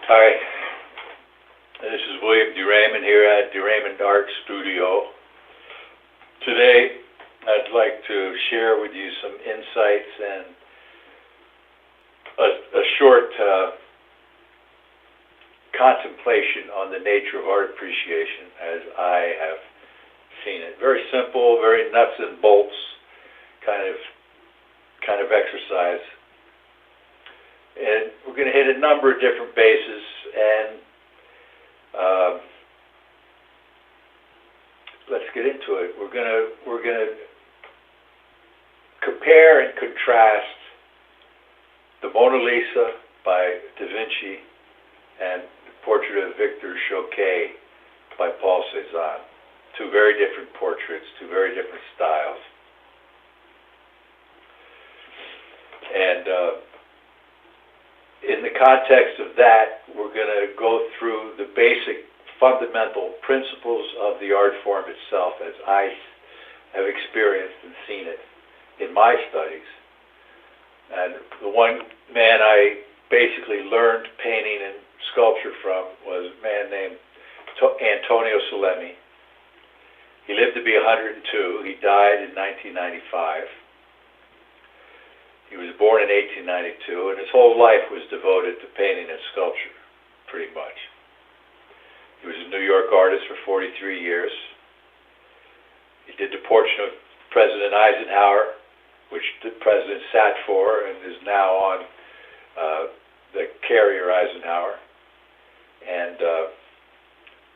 Hi, this is William DeRaymond here at DeRaymond Art Studio. Today, I'd like to share with you some insights and a short contemplation on the nature of art appreciation as I have seen it. Very simple, very nuts and bolts kind of exercise. And we're going to hit a number of different bases, and let's get into it. We're going to compare and contrast the Mona Lisa by DaVinci and the portrait of Victor Choquet by Paul Cezanne. Two very different portraits, two very different styles. And in the context of that, we're going to go through the basic fundamental principles of the art form itself as I have experienced and seen it in my studies. And the one man I basically learned painting and sculpture from was a man named Antonio Salemi. He lived to be 102. He died in 1995. He was born in 1892, and his whole life was devoted to painting and sculpture, pretty much. He was a New York artist for 43 years. He did the portrait of President Eisenhower, which the president sat for and is now on the carrier Eisenhower. And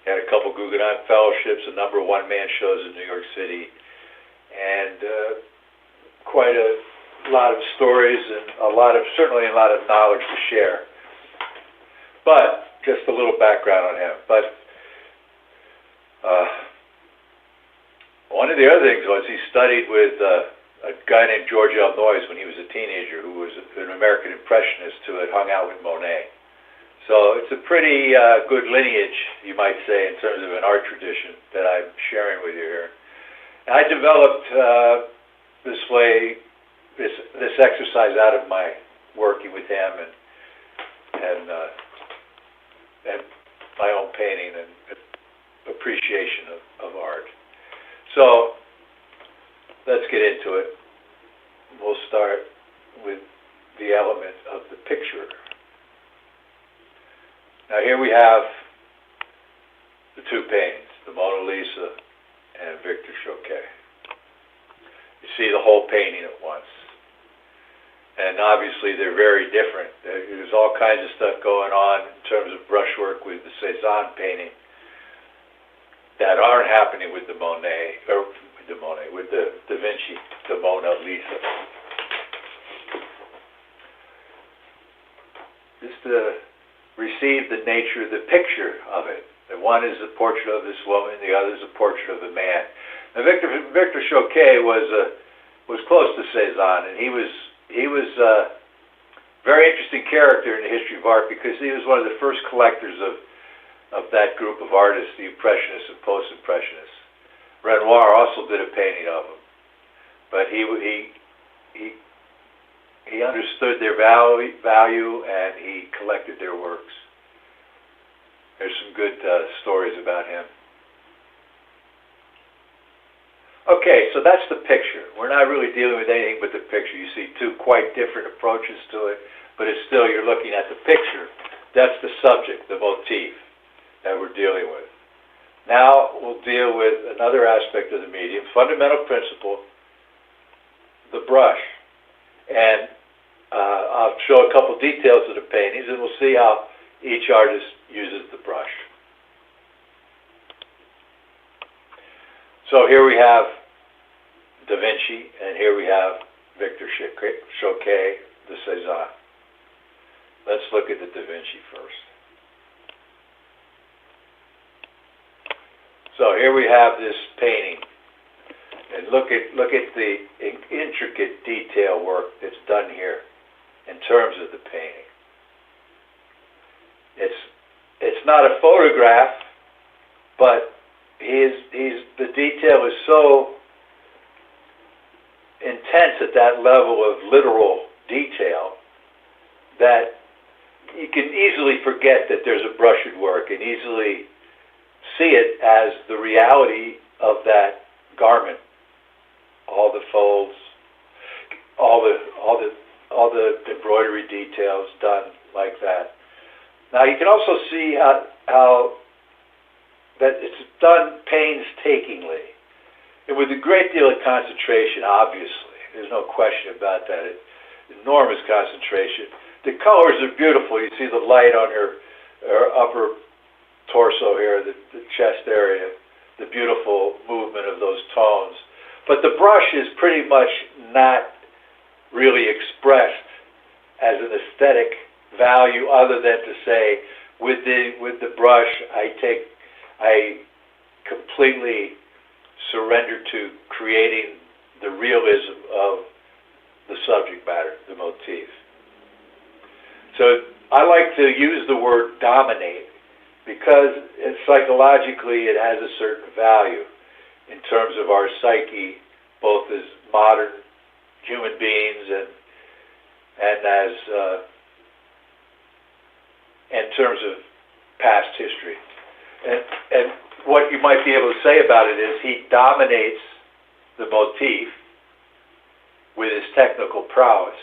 had a couple Guggenheim fellowships, a number of one-man shows in New York City, and quite a lot of stories and certainly a lot of knowledge to share. But just a little background on him. But one of the other things was he studied with a guy named George L. Noyes when he was a teenager, who was an American Impressionist who had hung out with Monet. So it's a pretty good lineage, you might say, in terms of an art tradition that I'm sharing with you here. And I developed this exercise out of my working with him and my own painting and appreciation of art. So let's get into it. We'll start with the element of the picture. Now here we have the two paintings, the Mona Lisa and Victor Choquet. You see the whole painting at once. And obviously they're very different. There's all kinds of stuff going on in terms of brushwork with the Cezanne painting that aren't happening with the with the DaVinci, the Mona Lisa. Just to receive the nature of the picture of it. The one is a portrait of this woman, the other is a portrait of a man. Now Victor Choquet was close to Cezanne, and he was a very interesting character in the history of art because he was one of the first collectors of that group of artists, the Impressionists and Post-Impressionists. Renoir also did a painting of him, but he understood their value and he collected their works. There's some good stories about him. Okay, so that's the picture. We're not really dealing with anything but the picture. You see two quite different approaches to it, but it's still, you're looking at the picture. That's the subject, the motif that we're dealing with. Now we'll deal with another aspect of the medium, fundamental principle, the brush. And I'll show a couple details of the paintings, and we'll see how each artist uses the brush. So here we have DaVinci, and here we have Victor Choquet, the Cezanne. Let's look at the DaVinci first. So here we have this painting, and look at the intricate detail work that's done here in terms of the painting. It's not a photograph, but the detail is so intense at that level of literal detail that you can easily forget that there's a brush at work and easily see it as the reality of that garment. All the folds, all the embroidery details done like that. Now you can also see how that it's done painstakingly and with a great deal of concentration. Obviously, there's no question about that. Enormous concentration. The colors are beautiful. You see the light on her upper torso here, the chest area, the beautiful movement of those tones. But the brush is pretty much not really expressed as an aesthetic value, other than to say, with the brush, I completely surrender to creating the realism of the subject matter, the motif. So I like to use the word dominate because psychologically it has a certain value in terms of our psyche, both as modern human beings and as in terms of past history. And what you might be able to say about it is he dominates the motif with his technical prowess,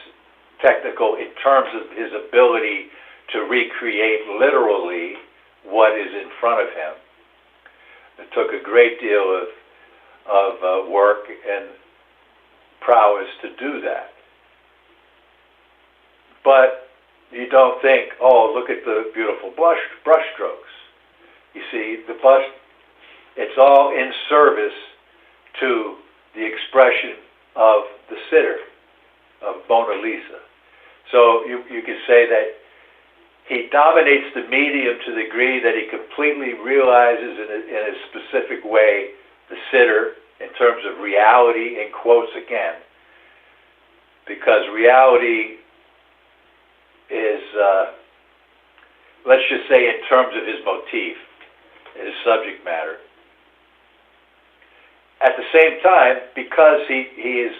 technical in terms of his ability to recreate literally what is in front of him. It took a great deal of work and prowess to do that. But you don't think, oh, look at the beautiful brush strokes. You see, the bust, it's all in service to the expression of the sitter, of Mona Lisa. So you can say that he dominates the medium to the degree that he completely realizes in a specific way the sitter in terms of reality, in quotes again, because reality is, let's just say in terms of his motif, his subject matter. At the same time, because he is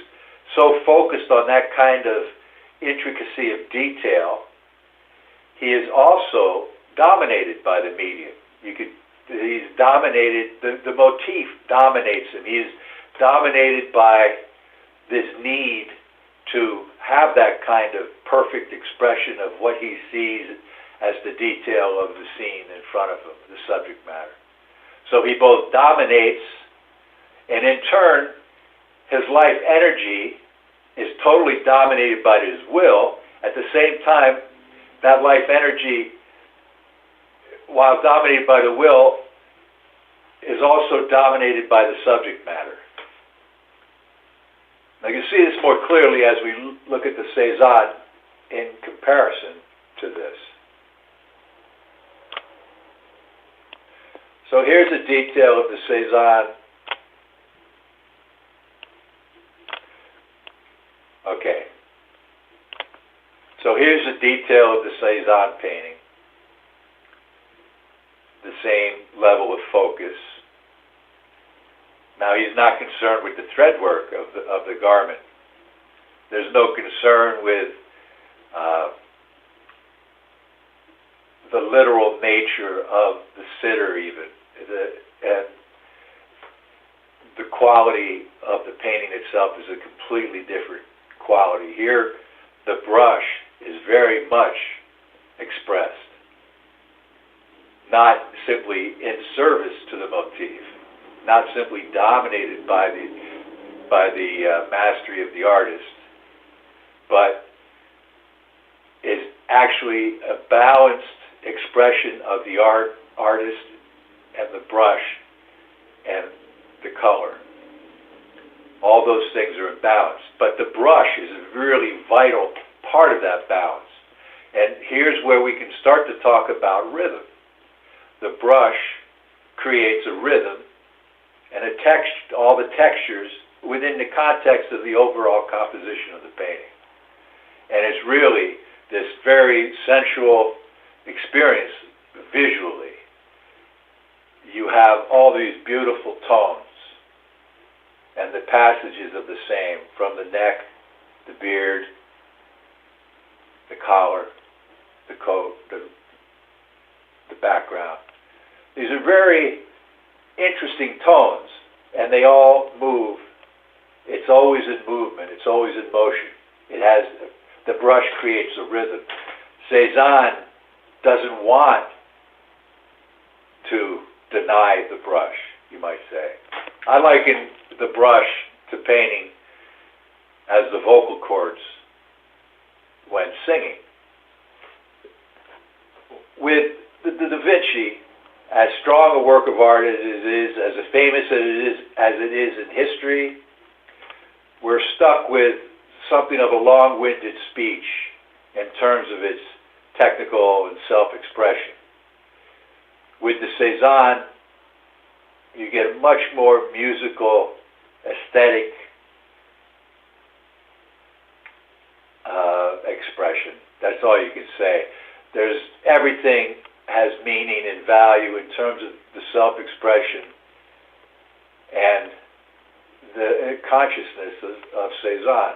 so focused on that kind of intricacy of detail, he is also dominated by the medium. He's dominated, the motif dominates him. He's dominated by this need to have that kind of perfect expression of what he sees as the detail of the scene in front of him, the subject matter. So he both dominates, and in turn, his life energy is totally dominated by his will. At the same time, that life energy, while dominated by the will, is also dominated by the subject matter. Now you can see this more clearly as we look at the Cezanne in comparison to this. So here's a detail of the Cezanne. Okay. So here's a detail of the Cezanne painting. The same level of focus. Now he's not concerned with the thread work of the garment. There's no concern with the literal nature of the sitter even. And the quality of the painting itself is a completely different quality. Here, the brush is very much expressed, not simply in service to the motif, not simply dominated by the mastery of the artist, but is actually a balanced expression of the artist and the brush and the color. All those things are in balance, but the brush is a really vital part of that balance. And here's where we can start to talk about rhythm. The brush creates a rhythm and all the textures within the context of the overall composition of the painting. And it's really this very sensual experience visually. You have all these beautiful tones and the passages of the same, from the neck, the beard, the collar, the coat, the background. These are very interesting tones, and they all move. It's always in movement. It's always in motion. It has, the brush creates a rhythm. Cezanne doesn't want to deny the brush, you might say. I liken the brush to painting as the vocal cords when singing. With the Da Vinci, as strong a work of art as it is, as famous as it is in history, we're stuck with something of a long-winded speech in terms of its technical and self-expression. With the Cezanne, you get much more musical, aesthetic expression. That's all you can say. Everything has meaning and value in terms of the self-expression and the consciousness of Cezanne,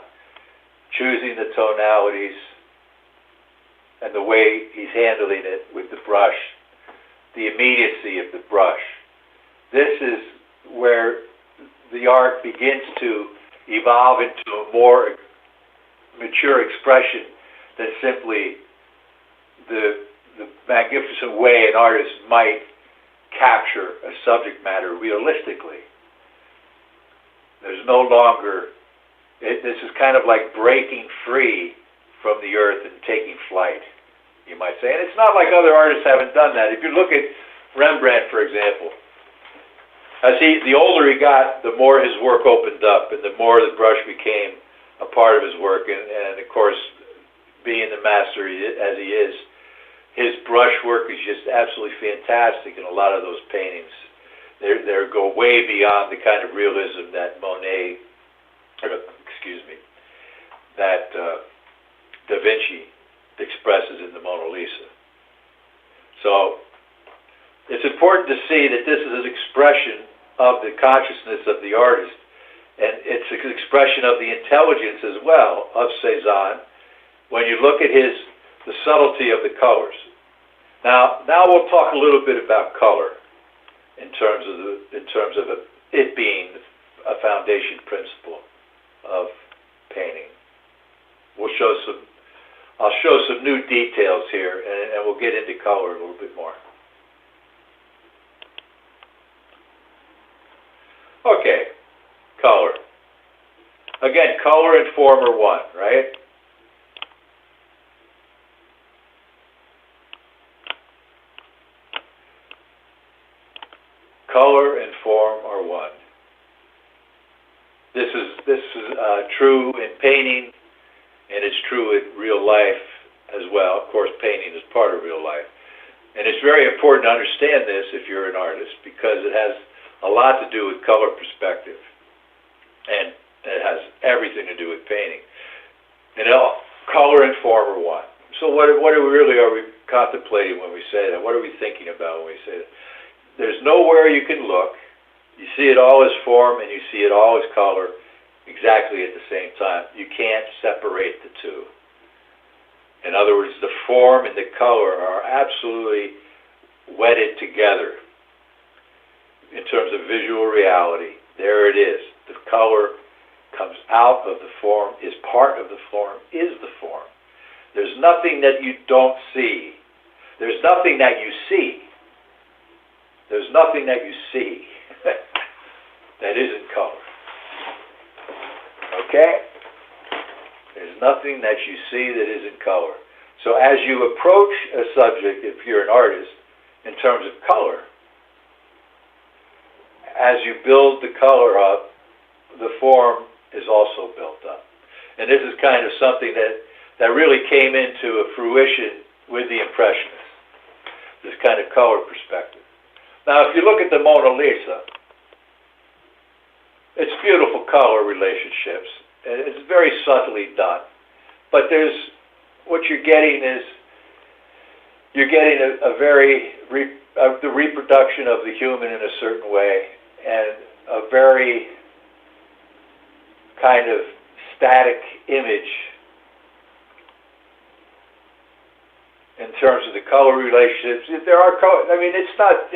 choosing the tonalities and the way he's handling it with the brush, the immediacy of the brush. This is where the art begins to evolve into a more mature expression than simply the magnificent way an artist might capture a subject matter realistically. There's no longer, this is kind of like breaking free from the earth and taking flight, you might say. And it's not like other artists haven't done that. If you look at Rembrandt, for example, the older he got, the more his work opened up and the more the brush became a part of his work. And of course, being the master as he is, his brush work is just absolutely fantastic in a lot of those paintings. They go way beyond the kind of realism that that Da Vinci expresses in the Mona Lisa. So it's important to see that this is an expression of the consciousness of the artist, and it's an expression of the intelligence as well of Cezanne when you look at the subtlety of the colors. Now we'll talk a little bit about color in terms of it being a foundation principle of painting. I'll show some new details here, and we'll get into color a little bit more. Okay, color. Again, color and form are one, right? Color and form are one. This is true in painting, and it's true in real life as well. Of course, painting is part of real life. And it's very important to understand this if you're an artist, because it has a lot to do with color perspective. And it has everything to do with painting. Color and form are one. So what are we contemplating when we say that? What are we thinking about when we say that? There's nowhere you can look. You see it all as form and you see it all as color exactly at the same time. You can't separate the two. In other words, the form and the color are absolutely wedded together in terms of visual reality. There it is. The color comes out of the form, is part of the form, is the form. There's nothing that you don't see. There's nothing that you see. There's nothing that you see that isn't color. Okay? There's nothing that you see that isn't color. So as you approach a subject, if you're an artist, in terms of color, as you build the color up, the form is also built up. And this is kind of something that really came into fruition with the Impressionists, this kind of color perspective. Now, if you look at the Mona Lisa, it's beautiful color relationships. It's very subtly done. But what you're getting is, you're getting the reproduction of the human in a certain way, and a very kind of static image in terms of the color relationships. There are color. I mean, it's not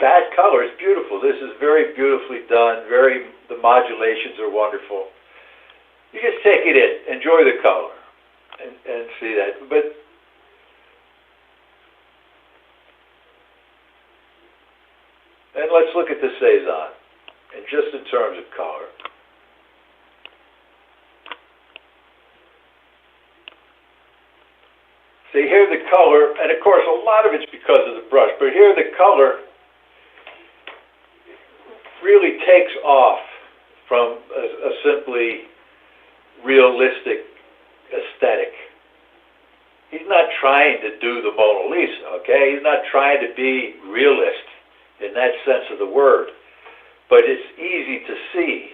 bad color. It's beautiful. This is very beautifully done. The modulations are wonderful. You just take it in, enjoy the color, and see that. But and let's look at the Cezanne, and just in terms of color. So here the color, and of course a lot of it's because of the brush, but here the color really takes off from a simply realistic aesthetic. He's not trying to do the Mona Lisa, okay? He's not trying to be realist in that sense of the word, but it's easy to see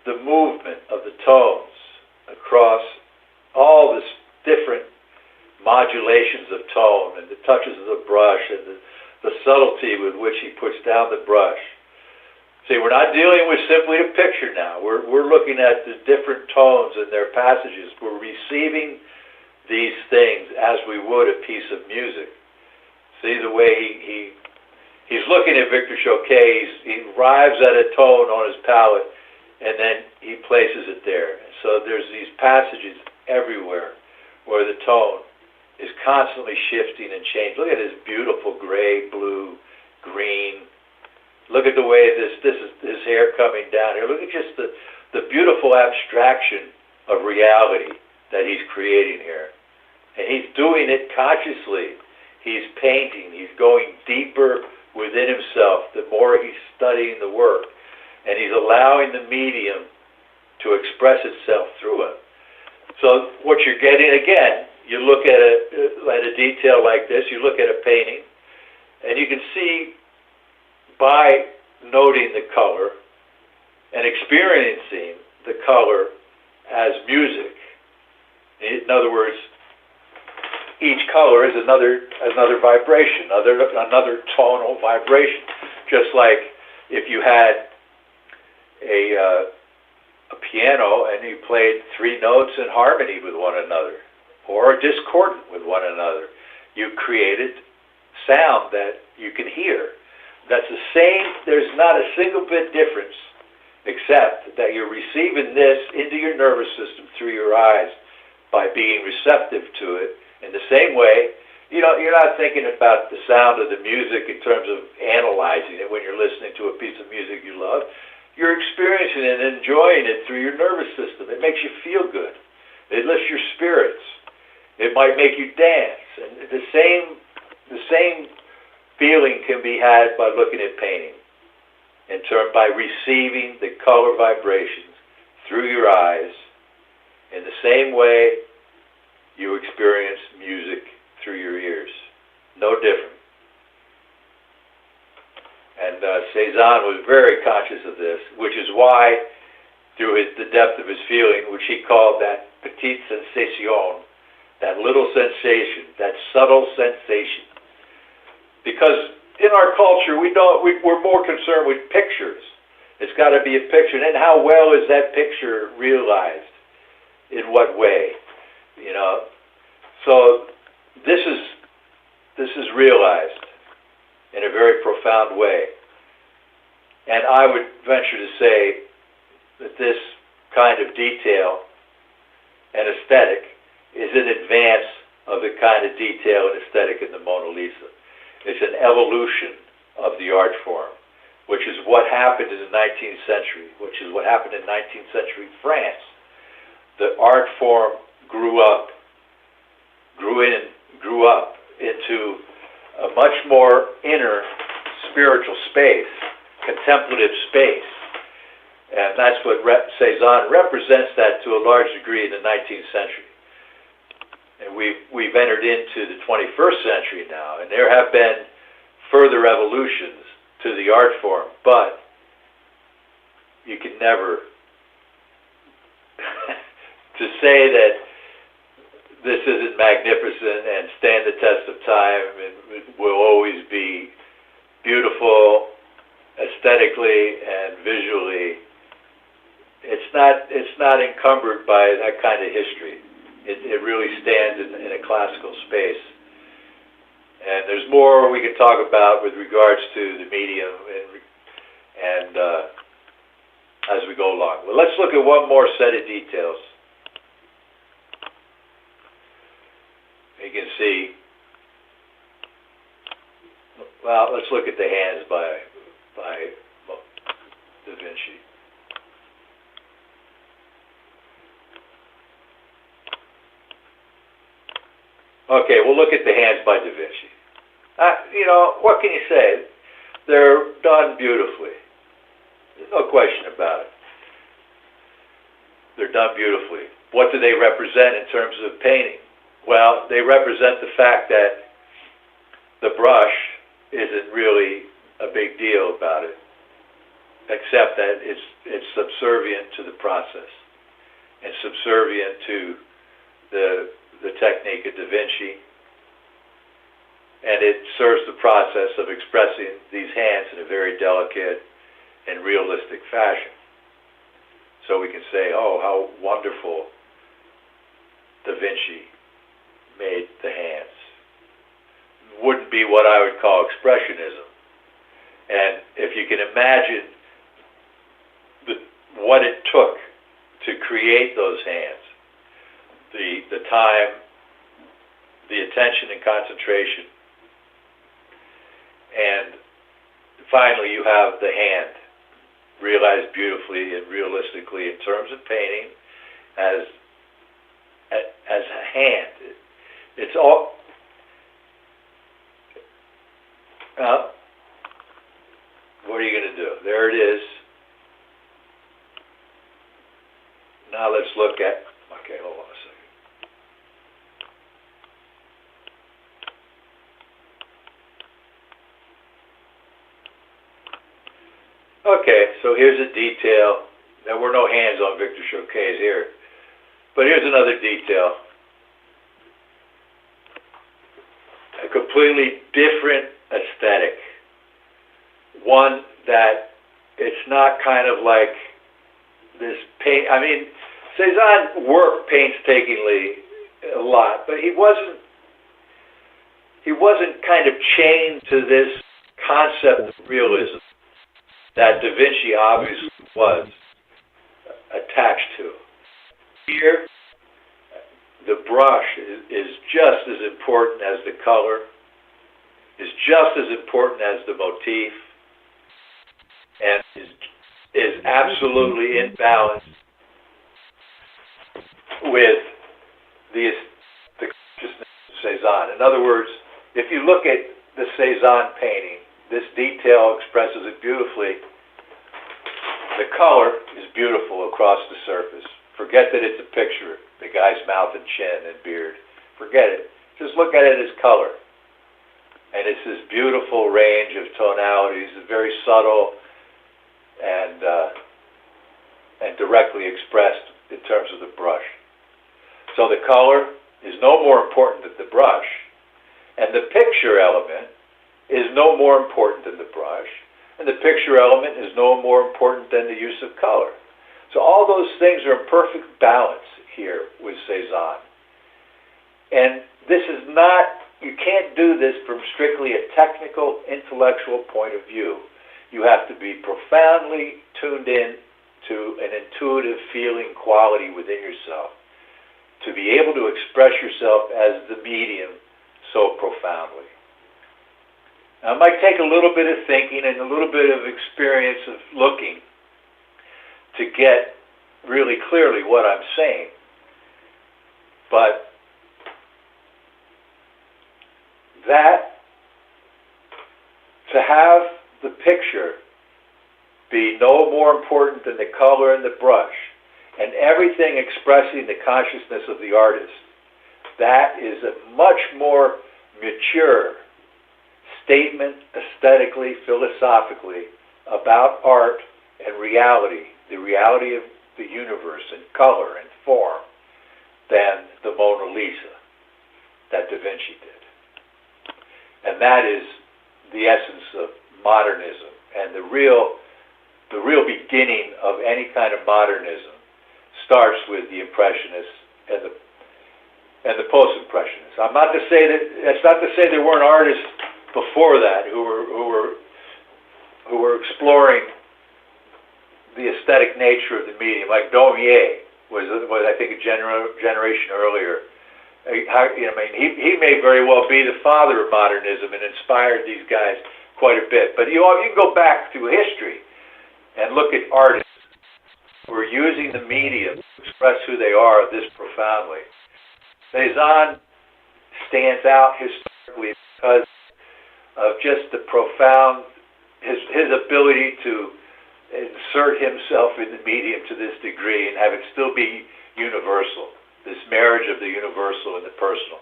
the movement of the tones across all this different modulations of tone and the touches of the brush and the subtlety with which he puts down the brush. See, we're not dealing with simply a picture now. We're looking at the different tones and their passages. We're receiving these things as we would a piece of music. See the way he's looking at Victor Choquet. He arrives at a tone on his palette, and then he places it there. So there's these passages everywhere where the tone is constantly shifting and changing. Look at this beautiful gray, blue, green. Look at the way this is his hair coming down here. Look at just the beautiful abstraction of reality that he's creating here. And he's doing it consciously. He's painting. He's going deeper within himself the more he's studying the work. And he's allowing the medium to express itself through him. So what you're getting, again, you look at a detail like this, you look at a painting, and you can see by noting the color and experiencing the color as music. In other words, each color is another vibration, another tonal vibration. Just like if you had a piano and you played three notes in harmony with one another or discordant with one another, you created sound that you can hear. That's the same. There's not a single bit difference except that you're receiving this into your nervous system through your eyes by being receptive to it. In the same way, you're not thinking about the sound of the music in terms of analyzing it when you're listening to a piece of music you love. You're experiencing it and enjoying it through your nervous system. It makes you feel good. It lifts your spirits. It might make you dance. And the same feeling can be had by looking at painting, by receiving the color vibrations through your eyes. In the same way you experience music through your ears. No different. And Cezanne was very conscious of this, which is why, through the depth of his feeling, which he called that petite sensation, that little sensation, that subtle sensation. Because in our culture, we're more concerned with pictures. It's got to be a picture. And how well is that picture realized? In what way? So this is realized in a very profound way. And I would venture to say that this kind of detail and aesthetic is in advance of the kind of detail and aesthetic in the Mona Lisa. It's an evolution of the art form, which is what happened in the 19th century, which is what happened in 19th century France. The art form grew up into a much more inner spiritual space, contemplative space. And that's what Cezanne represents that to a large degree in the 19th century. And we've entered into the 21st century now, and there have been further evolutions to the art form, but you can never to say that this isn't magnificent and stand the test of time and will always be beautiful aesthetically and visually. It's not encumbered by that kind of history. It really stands in a classical space. And there's more we can talk about with regards to the medium and as we go along. Well, let's look at one more set of details. You can see, well, let's look at the hands by Da Vinci. Okay, we'll look at the hands by Da Vinci. You know, what can you say? They're done beautifully. There's no question about it. They're done beautifully. What do they represent in terms of painting? Well, they represent the fact that the brush isn't really a big deal about it, except that it's subservient to the process and subservient to the technique of Da Vinci, and it serves the process of expressing these hands in a very delicate and realistic fashion. So we can say, oh, how wonderful Da Vinci made the hands. Wouldn't be what I would call expressionism. And if you can imagine what it took to create those hands, the time, the attention and concentration, and finally you have the hand realized beautifully and realistically in terms of painting as a hand. It's all what are you going to do? There it is. Now let's look at, okay, hold on a second. Okay, so here's a detail. There were no hands on Victor Choquet's here. But here's another detail. A completely different aesthetic. One that it's not kind of like this paint. I mean, Cezanne worked painstakingly a lot, but he wasn't kind of chained to this concept of realism that Da Vinci obviously was attached to. Here, the brush is just as important as the color, is just as important as the motif, and is absolutely in balance with the consciousness of Cezanne. In other words, if you look at the Cezanne painting, this detail expresses it beautifully. The color is beautiful across the surface. Forget that it's a picture, the guy's mouth and chin and beard. Forget it. Just look at it as color. And it's this beautiful range of tonalities, very subtle and directly expressed in terms of the brush. So the color is no more important than the brush, and the picture element is no more important than the brush, and the picture element is no more important than the use of color. So all those things are in perfect balance here with Cezanne. And this is not, you can't do this from strictly a technical, intellectual point of view. You have to be profoundly tuned in to an intuitive feeling quality within yourself to be able to express yourself as the medium so profoundly. Now, it might take a little bit of thinking and a little bit of experience of looking to get really clearly what I'm saying. But that, to have the picture be no more important than the color and the brush, and everything expressing the consciousness of the artist, that is a much more mature statement aesthetically, philosophically, about art and reality, the reality of the universe and color and form, than the Mona Lisa that Da Vinci did. And that is the essence of modernism. And the real beginning of any kind of modernism starts with the Impressionists and the post-impressionists. I'm not to say that, that's not to say there weren't artists before that who were exploring the aesthetic nature of the medium, like Delineates was I think a generation earlier. He may very well be the father of modernism and inspired these guys quite a bit. But you can go back through history and look at artists who are using the medium to express who they are this profoundly. Cezanne stands out historically because of just the profound, his ability to insert himself in the medium to this degree and have it still be universal, this marriage of the universal and the personal.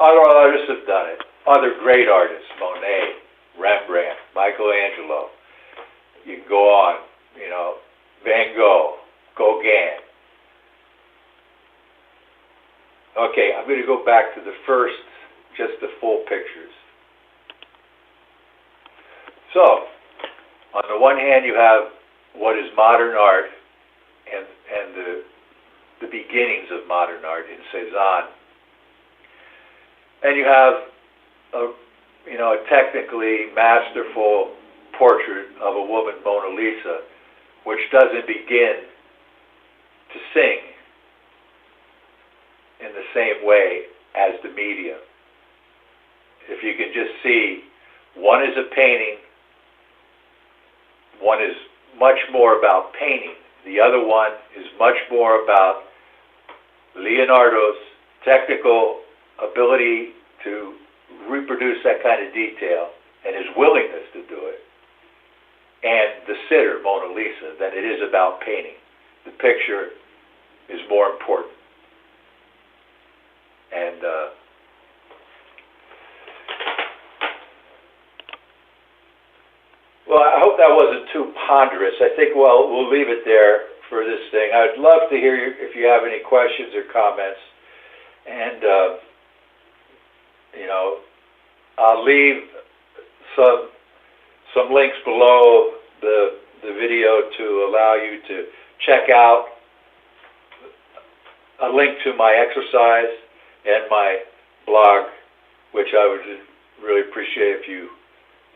Other artists have done it. Other great artists, Monet, Rembrandt, Michelangelo. You can go on, Van Gogh, Gauguin. Okay, I'm going to go back to the first, just the full pictures. So, on the one hand, you have what is modern art and the beginnings of modern art in Cezanne. And you have a technically masterful portrait of a woman, Mona Lisa, which doesn't begin to sing in the same way as the medium. If you can just see, one is a painting, one is much more about painting. The other one is much more about Leonardo's technical ability to reproduce that kind of detail and his willingness to do it, and the sitter, Mona Lisa, than it is about painting. The picture is more important. And well, I hope that wasn't too ponderous. I think, well, we'll leave it there for this thing. I'd love to hear you if you have any questions or comments. And, I'll leave some links below the video to allow you to check out a link to my exercise and my blog, which I would really appreciate if you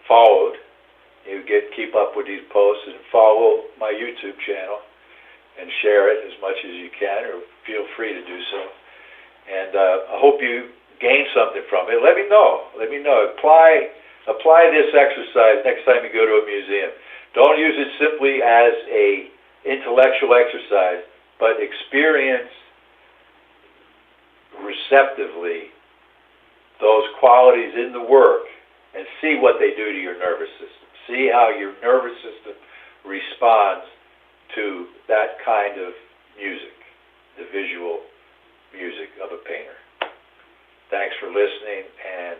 followed. You keep up with these posts and follow my YouTube channel and share it as much as you can, or feel free to do so. And I hope you gain something from it. Let me know. Apply this exercise next time you go to a museum. Don't use it simply as a intellectual exercise, but experience receptively those qualities in the work and see what they do to your nervous system. See how your nervous system responds to that kind of music, the visual music of a painter. Thanks for listening, and